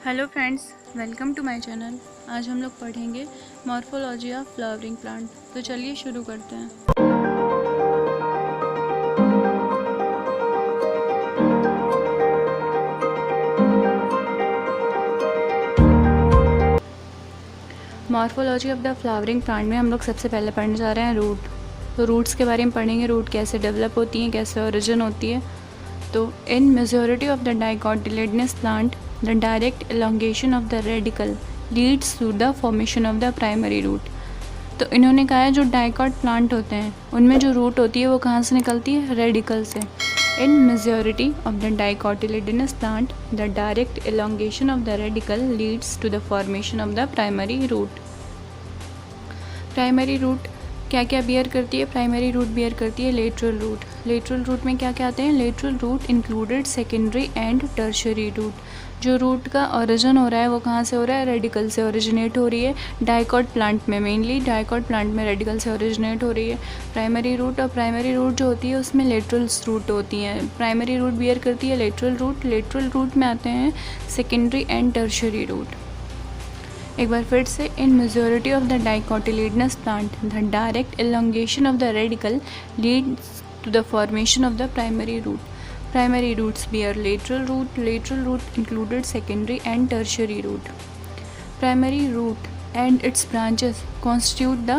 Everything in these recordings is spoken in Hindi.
Hello friends, welcome to my channel. आज हम लोग पढ़ेंगे मॉर्फोलॉजी ऑफ फ्लावरिंग प्लांट। तो चलिए शुरू करते हैं। Morphology of the flowering plant में हम लोग सबसे पहले पढ़ने जा रहे हैं रूट। तो रूट्स के बारे में पढ़ेंगे, रूट कैसे डेवलप होती हैं, कैसे ओरिजिन होती है। तो in majority of the dicotyledonous plant the direct elongation of the radicle leads to the formation of the primary root. तो इन्होंने कहा है जो डाइकॉट प्लांट होते हैं उनमें जो रूट होती है वो कहाँ से निकलती है, रेडिकल से। In majority of the dicotyledonous plant the direct elongation of the radicle leads to the formation of the primary root. Primary root क्या क्या बियर करती है? प्राइमरी रूट बियर करती है लेटरल रूट। लेटरल रूट में क्या क्या आते हैं? Lateral root included secondary and tertiary root. जो रूट का ओरिजिन हो रहा है वो कहाँ से हो रहा है? रेडिकल से ओरिजिनेट हो रही है। डाइकॉट प्लांट में, मेनली डाइकॉट प्लांट में रेडिकल से ओरिजिनेट हो रही है प्राइमरी रूट। और प्राइमरी रूट जो होती है उसमें लेटरल रूट होती हैं। प्राइमरी रूट बियर करती है लेटरल रूट। लेटरल रूट में आते हैं सेकेंडरी एंड टर्शरी रूट। एक बार फिर से, in majority of the dicotyledonous plant the direct elongation of the radicle leads to the formation of the primary root. Primary roots bear lateral root. Lateral root included secondary and tertiary root. Primary root and its branches constitute the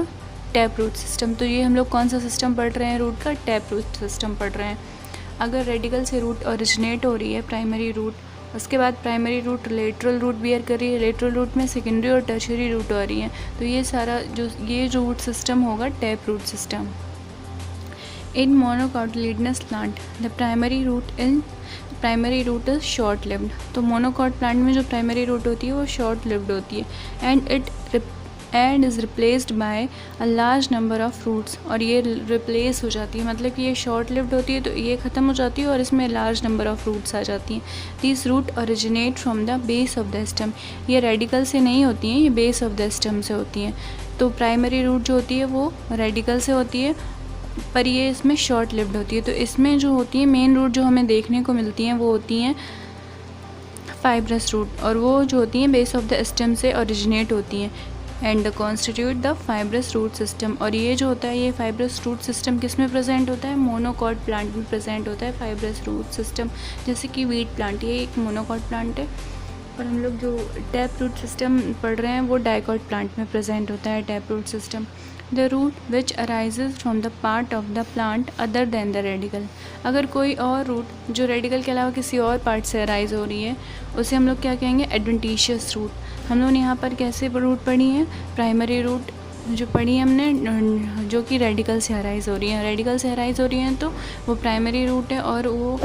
taproot system. तो ये हम लोग कौन सा सिस्टम पढ़ रहे हैं? रूट का टैप रूट सिस्टम पढ़ रहे हैं। अगर रेडिकल से रूट ओरिजिनेट हो रही है प्राइमरी रूट, उसके बाद primary root lateral root bear कर रही है, लेटरल रूट में सेकेंडरी और टर्शरी रूट हो रही हैं, तो ये सारा ये रूट सिस्टम होगा tap root system. In monocotyledonous plant the primary root is short lived. तो मोनोकोट प्लांट में जो प्राइमरी रूट होती है वो शॉर्ट लिव्ड होती है and is replaced by a large number of roots. और ये रिप्लेस हो जाती है, मतलब कि ये शॉर्ट लिव्ड होती है तो ये ख़त्म हो जाती है और इसमें लार्ज नंबर ऑफ रूट्स आ जाती हैं। This root originate from the base of the stem. ये रेडिकल से नहीं होती हैं, ये बेस ऑफ द स्टेम से होती हैं। तो प्राइमरी रूट जो होती है वो रेडिकल से होती है, पर ये इसमें शॉर्ट लिव्ड होती है। तो इसमें जो होती है मेन रूट जो हमें देखने को मिलती हैं वो होती हैं फाइब्रस रूट, और वो जो होती हैं बेस ऑफ द स्टेम से ओरिजिनेट होती हैं and the constitute the fibrous root system. और ये जो होता है ये फाइब्रस रूट सिस्टम किस में प्रेजेंट होता है? मोनोकॉट प्लांट में प्रेजेंट होता है फाइब्रस रूट सिस्टम। जैसे कि वीट प्लांट, ये एक मोनोकॉट प्लांट है, और हम लोग जो टैप रूट सिस्टम पढ़ रहे हैं वो डाइकॉट प्लांट में प्रेजेंट होता है tap root system. The root which arises from the part of the plant other than the radical. अगर कोई और रूट जो रेडिकल के अलावा किसी और पार्ट से अराइज हो रही है उसे हम लोग क्या कहेंगे? Adventitious root. हम लोग ने यहाँ पर कैसे रूट पढ़ी है? प्राइमरी रूट जो पढ़ी है हमने, जो कि रेडिकल से अराइज हो रही है। रेडिकल से अराइज हो रही हैं तो वो प्राइमरी रूट है, और वो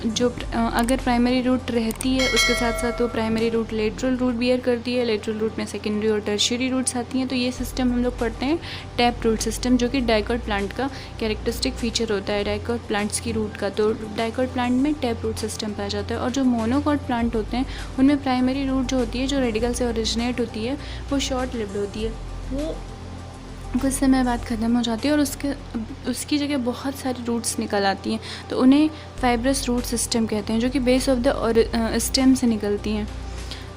जो अगर प्राइमरी रूट रहती है उसके साथ साथ वो primary root lateral root bear करती है। लेटरल रूट में सेकेंडरी और टर्शियरी रूट्स आती हैं। तो ये सिस्टम हम लोग पढ़ते हैं टैप रूट सिस्टम, जो कि डाइकॉट प्लांट का कैरेक्टरिस्टिक फीचर होता है डाइकॉट प्लांट्स की रूट का। तो डाइकॉट प्लांट में टैप रूट सिस्टम पाया जाता है। और जो मोनोकॉट प्लांट होते हैं उनमें प्राइमरी रूट जो होती है जो रेडिकल से ओरिजिनेट होती है वो शॉर्ट लिव्ड होती है, वो कुछ समय बाद ख़त्म हो जाती है और उसकी जगह बहुत सारी रूट्स निकल आती हैं। तो उन्हें फाइब्रस रूट सिस्टम कहते हैं, जो कि बेस ऑफ द स्टेम से निकलती हैं।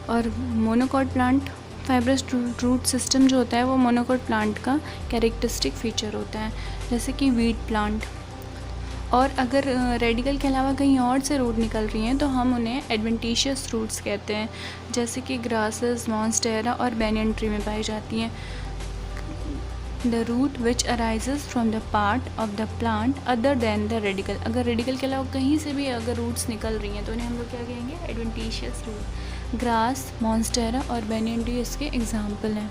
और monocot plant fibrous root system जो होता है वो मोनोकॉट प्लांट का कैरेक्टरिस्टिक फीचर होता है, जैसे कि वीट प्लांट। और अगर रेडिकल के अलावा कहीं और से रूट निकल रही हैं तो हम उन्हें एडवेंटिशियस रूट्स कहते हैं, जैसे कि ग्रासेस, मॉन्स्टेरा और बैनियन ट्री में पाई जाती हैं। The root which arises from the part of the plant other than the radical. अगर रेडिकल के अलावा कहीं से भी अगर रूट्स निकल रही हैं तो उन्हें हम लोग क्या कहेंगे? Adventitious root. ग्रास, मॉन्स्टेरा और बैनियन ट्री इसके एग्जाम्पल हैं।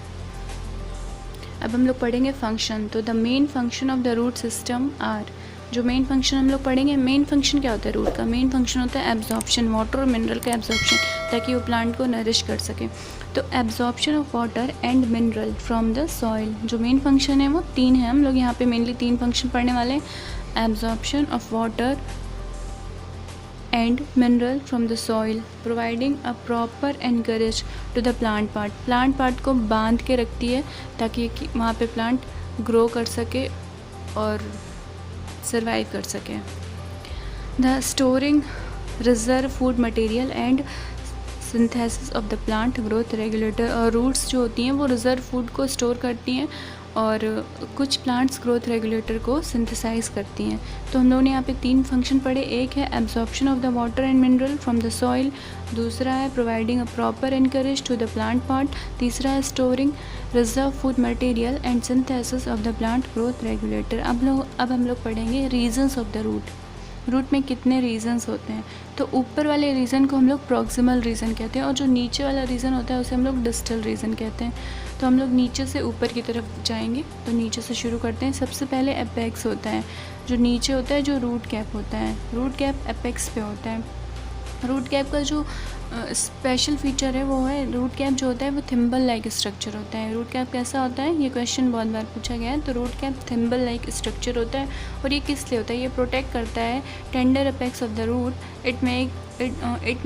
अब हम लोग पढ़ेंगे फंक्शन। तो the main function of the root system are, जो मेन फंक्शन हम लोग पढ़ेंगे, मेन फंक्शन क्या होता है रूट का? मेन फंक्शन होता है एब्जॉर्प्शन, वाटर और मिनरल का एब्जॉर्प्शन, ताकि वो प्लांट को नरिश कर सके। तो absorption of water and mineral from the soil, जो मेन फंक्शन है वो 3 है। हम लोग यहाँ पे मेनली 3 फंक्शन पढ़ने वाले हैं। Absorption of water and mineral from the soil, providing a proper anchorage to the plant part. Plant part को बांध के रखती है ताकि वहाँ पे प्लांट ग्रो कर सके और सर्वाइव कर सके। The storing reserve food material and synthesis of the plant growth regulator, और रूट्स जो होती हैं वो रिजर्व फूड को स्टोर करती हैं और कुछ प्लांट्स ग्रोथ रेगुलेटर को सिंथेसाइज करती हैं। तो हम लोगों ने यहाँ पे 3 फंक्शन पढ़े। एक है absorption of the water and mineral from the soil, दूसरा है providing a proper anchorage to the plant part, तीसरा है storing reserve food material and synthesis of the plant growth regulator. अब हम लोग पढ़ेंगे regions of the root. Root में कितने रीजन्स होते हैं। तो ऊपर वाले रीजन को हम लोग प्रॉक्सिमल रीजन कहते हैं और जो नीचे वाला रीजन होता है उसे हम लोग डिस्टल रीजन कहते हैं। तो हम लोग नीचे से ऊपर की तरफ जाएंगे, तो नीचे से शुरू करते हैं। सबसे पहले एपेक्स होता है, जो नीचे होता है, जो रूट कैप होता है। रूट कैप एपेक्स पे होता है। रूट कैप का जो स्पेशल फीचर है वो है, रूट कैप जो होता है वो थिम्बल लाइक स्ट्रक्चर होता है। रूट कैप कैसा होता है, ये क्वेश्चन बहुत बार पूछा गया है। तो root cap thimble like structure होता है और ये किस लिए होता है, ये प्रोटेक्ट करता है tender apex of the root. It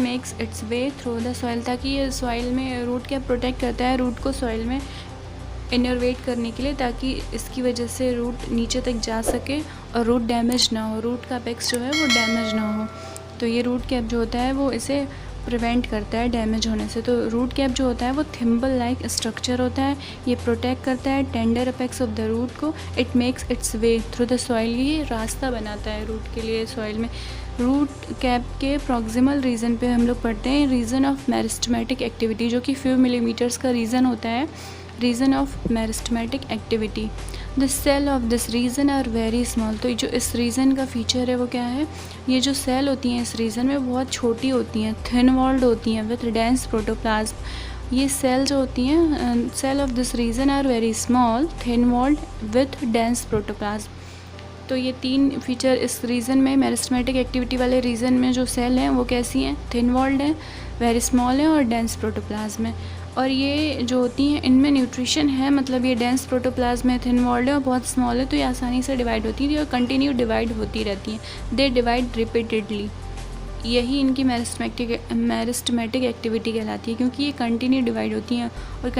makes its way through the soil, ताकि ये सॉइल में, रूट कैप प्रोटेक्ट करता है रूट को सॉइल में इनर्वेट करने के लिए, ताकि इसकी वजह से रूट नीचे तक जा सके और रूट डैमेज ना हो, रूट का अपेक्स जो है वो डैमेज ना हो। तो ये रूट कैप जो होता है वो इसे प्रिवेंट करता है डैमेज होने से। तो रूट कैप जो होता है वो थिम्बल लाइक स्ट्रक्चर होता है, ये प्रोटेक्ट करता है tender apex of the root को। It makes its way through the soil, ये रास्ता बनाता है रूट के लिए सॉइल में। रूट कैप के प्रॉक्सिमल रीजन पे हम लोग पढ़ते हैं रीजन ऑफ मेरिस्टेमेटिक एक्टिविटी, जो कि फ्यू मिलीमीटर्स का रीजन होता है, region of meristematic activity. The cell of this region are very small. तो जो इस रीजन का फीचर है वो क्या है, ये जो सेल होती हैं इस रीजन में बहुत छोटी होती हैं, थिन वॉल्ड होती हैं विथ डेंस प्रोटोप्लाज्म। ये सेल जो होती हैं, cell of this region are very small, thin walled with dense protoplasm. तो ये 3 फीचर इस रीजन में, मेरिस्टेमेटिक एक्टिविटी वाले रीजन में जो सेल हैं वो कैसी हैं, थिन वॉल्ड हैं, वेरी स्मॉल हैं और डेंस प्रोटोप्लाज्म है। और ये जो होती हैं इनमें न्यूट्रिशन है, मतलब ये डेंस प्रोटोप्लाज्म है, थिन वॉल्ड है और बहुत स्मॉल है, तो ये आसानी से डिवाइड होती है और कंटिन्यू डिवाइड होती रहती हैं। दे डिवाइड रिपीटेडली, यही इनकी मेरिस्टेमेटिक एक्टिविटी कहलाती है, क्योंकि ये कंटिन्यू डिवाइड होती हैं। और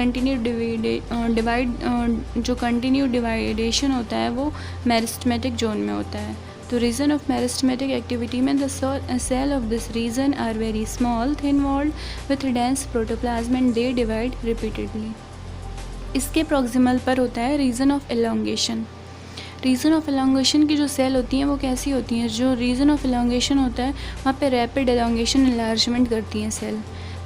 जो कंटिन्यू डिवाइडेशन होता है वो मेरिस्टेमेटिक जोन में होता है। तो रीजन ऑफ मेरिस्टेमेटिक एक्टिविटी में the cell of this region are very small, thin walled with dense protoplasm and they divide repeatedly. इसके प्रॉक्सिमल पर होता है region of elongation. Region of elongation की जो सेल होती हैं वो कैसी होती हैं, जो रीजन ऑफ एलोंगेशन होता है वहाँ पे रैपिड एलोंगेशन एनलार्जमेंट करती हैं cell.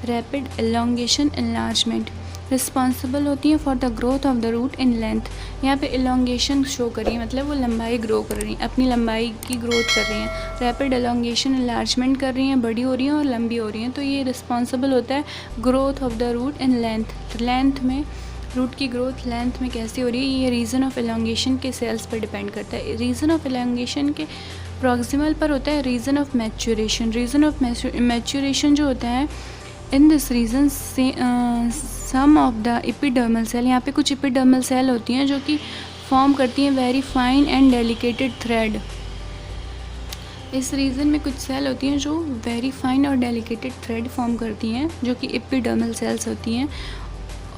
Rapid elongation enlargement responsible होती हैं for the growth of the root in length. यहाँ पे एलोंगेशन शो कर रही है, मतलब वो लंबाई ग्रो कर रही हैं, अपनी लंबाई की ग्रोथ कर रही हैं। रैपिड एलोंगेशन एनलार्जमेंट कर रही हैं, बड़ी हो रही हैं और लंबी हो रही हैं। तो ये रिस्पॉन्सिबल होता है growth of the root in length. Length में रूट की ग्रोथ लेंथ में कैसी हो रही है, ये रीजन ऑफ एलोंगेशन के सेल्स पर डिपेंड करता है। रीजन ऑफ एलोंगेशन के प्रॉक्सिमल पर होता है region of maturation. Region of maturation जो होता है, इन दिस रीजन से some of the epidermal cell, यहाँ पे कुछ एपिडर्मल सेल होती हैं जो कि फॉर्म करती हैं वेरी फाइन एंड डेलिकेटेड थ्रेड। इस रीजन में कुछ सेल होती हैं जो वेरी फाइन और डेलिकेटेड थ्रेड फॉर्म करती हैं, जो कि एपिडर्मल सेल्स होती हैं।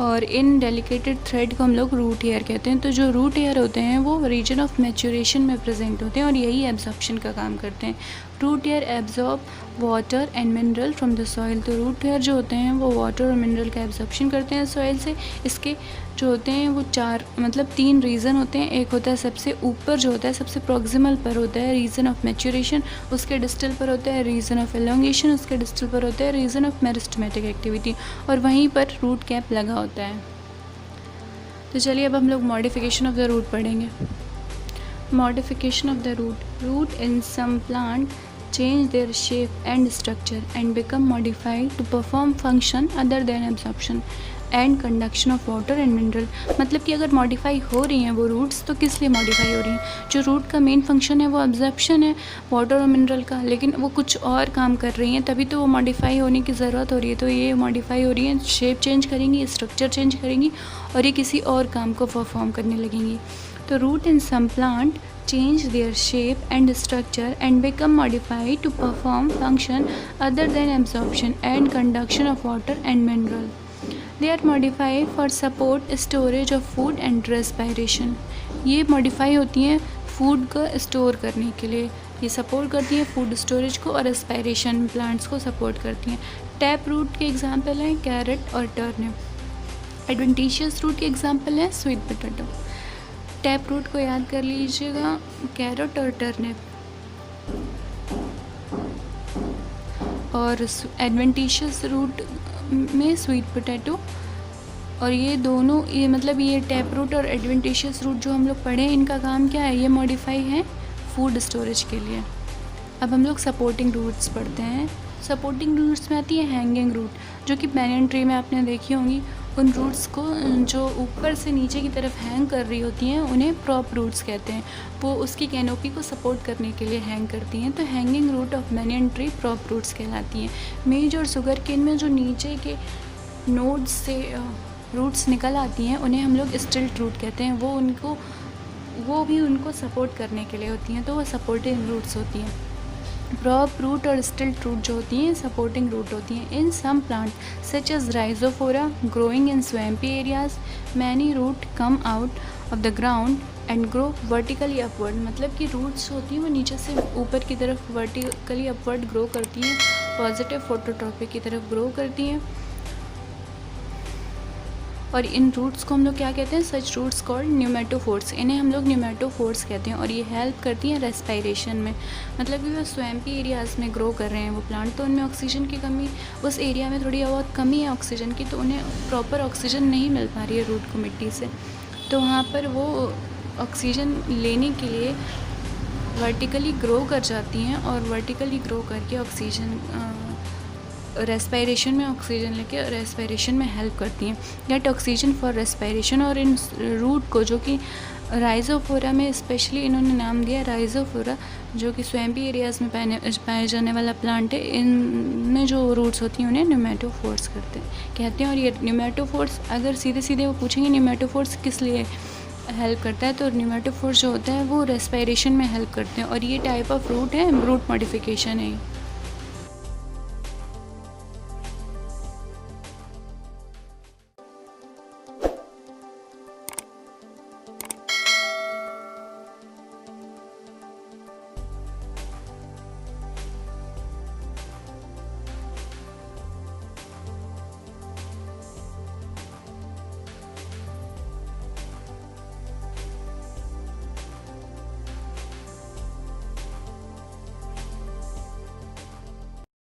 और इन डेलिकेटेड थ्रेड को हम लोग रूट हेयर कहते हैं। तो जो रूट हेयर होते हैं वो रीजन ऑफ मैच्योरेशन में प्रेजेंट होते हैं और यही एब्जॉर्प्शन का काम करते हैं। Root hair absorb water and mineral from the soil. तो रूट हेयर जो होते हैं वो वाटर और मिनरल का एब्जॉर्प्शन करते हैं सॉइल से। इसके जो होते हैं वो 3 रीज़न होते हैं। एक होता है सबसे ऊपर जो होता है, सबसे प्रॉक्सिमल पर होता है रीजन ऑफ मैच्योरेशन, उसके डिस्टल पर होता है रीजन ऑफ एलोंगेशन, उसके डिस्टल पर होता है रीजन ऑफ मेरिस्टेमेटिक एक्टिविटी, और वहीं पर रूट कैप लगा होता है। तो चलिए अब हम लोग मॉडिफिकेशन ऑफ द रूट पढ़ेंगे। Modification of the root in some plant change their shape and structure and become modified to perform function other than absorption and conduction of water and mineral। मतलब कि अगर मॉडिफाई हो रही हैं वो रूट्स, तो किस लिए मॉडिफाई हो रही हैं? जो रूट का मेन फंक्शन है वो एब्जॉर्प्शन है वाटर और मिनरल का, लेकिन वो कुछ और काम कर रही हैं, तभी तो वो मॉडिफाई होने की ज़रूरत हो रही है। तो ये मॉडिफाई हो रही हैं, शेप चेंज करेंगी, स्ट्रक्चर चेंज करेंगी और ये किसी और काम को परफॉर्म करने लगेंगी। तो root in some plant change their shape and structure and become modified to perform function other than absorption and conduction of water and mineral. They are modified for support storage of food and respiration। ये modify होती हैं फूड को स्टोर करने के लिए, ये सपोर्ट करती हैं फूड स्टोरेज को और रेस्पायरेशन प्लांट्स को सपोर्ट करती हैं। टैप रूट के एग्जाम्पल हैं कैरेट और टर्निप। एडवेंटिशियस रूट के एग्जाम्पल हैं स्वीट पोटैटो। टैप रूट को याद कर लीजिएगा, कैरेट और टर्निप। और एडवेंटिशियस रूट में स्वीट पोटैटो। और ये दोनों, ये मतलब ये टैप रूट और एडवेंटिशियस रूट जो हम लोग पढ़े, इनका काम क्या है, ये मॉडिफाई है फूड स्टोरेज के लिए। अब हम लोग सपोर्टिंग रूट्स पढ़ते हैं। सपोर्टिंग रूट्स में आती है हैंगिंग रूट, जो कि बैनियन ट्री में आपने देखी होंगी। उन रूट्स को जो ऊपर से नीचे की तरफ हैंग कर रही होती हैं उन्हें प्रॉप रूट्स कहते हैं। वो उसकी कैनोपी को सपोर्ट करने के लिए हैंग करती हैं। तो hanging root of banyan tree prop roots कहलाती हैं। मेज और शुगर केन में जो नीचे के नोड्स से रूट्स निकल आती हैं उन्हें हम लोग स्टिल्ट रूट कहते हैं। वो भी उनको सपोर्ट करने के लिए होती हैं, तो वो सपोर्टिंग रूट्स होती हैं। प्रॉप रूट और स्टिल्ट रूट जो होती हैं सपोर्टिंग रूट होती हैं। In some plant such as Rhizophora growing in swampy areas many root come out of the ground and grow vertically upward. मतलब कि रूट्स होती हैं वो नीचे से ऊपर की तरफ वर्टिकली अपवर्ड ग्रो करती हैं, पॉजिटिव फोटोट्रॉपिक की तरफ ग्रो करती हैं। और इन रूट्स को हम लोग क्या कहते हैं, सच रूट्स कॉल्ड न्यूमेटोफोर्स। इन्हें हम लोग न्यूमेटोफोर्स कहते हैं। और ये हेल्प करती हैं रेस्पायरेशन में। मतलब कि वो स्वैम्पी एरियाज़ में ग्रो कर रहे हैं वो प्लांट, तो उनमें ऑक्सीजन की कमी, उस एरिया में थोड़ी बहुत कमी है ऑक्सीजन की, तो उन्हें प्रॉपर ऑक्सीजन नहीं मिल पा रही है रूट को मिट्टी से। तो वहाँ पर वो ऑक्सीजन लेने के लिए वर्टिकली ग्रो कर जाती हैं और वर्टिकली ग्रो करके ऑक्सीजन रेस्पायरेशन में ऑक्सीजन लेके रेस्पायरेशन में हेल्प करती हैं। Gate oxygen for respiration. और इन रूट को, जो कि राइजोफोरा में स्पेशली इन्होंने नाम दिया राइजोफोरा, जो कि स्वैम्पी एरियाज़ में पाए जाने वाला प्लांट है, इनमें जो रूट्स होती हैं उन्हें न्यूमेटोफोर्स कहते हैं। और ये न्यूमेटोफोर्स, अगर सीधे सीधे वो पूछेंगे न्यूमेटोफोर्स किस लिए हेल्प करता है, तो न्यूमेटोफोर्स जो होता है वो रेस्पायरेशन में हेल्प करते हैं। और ये टाइप ऑफ रूट है, रूट मॉडिफिकेशन है।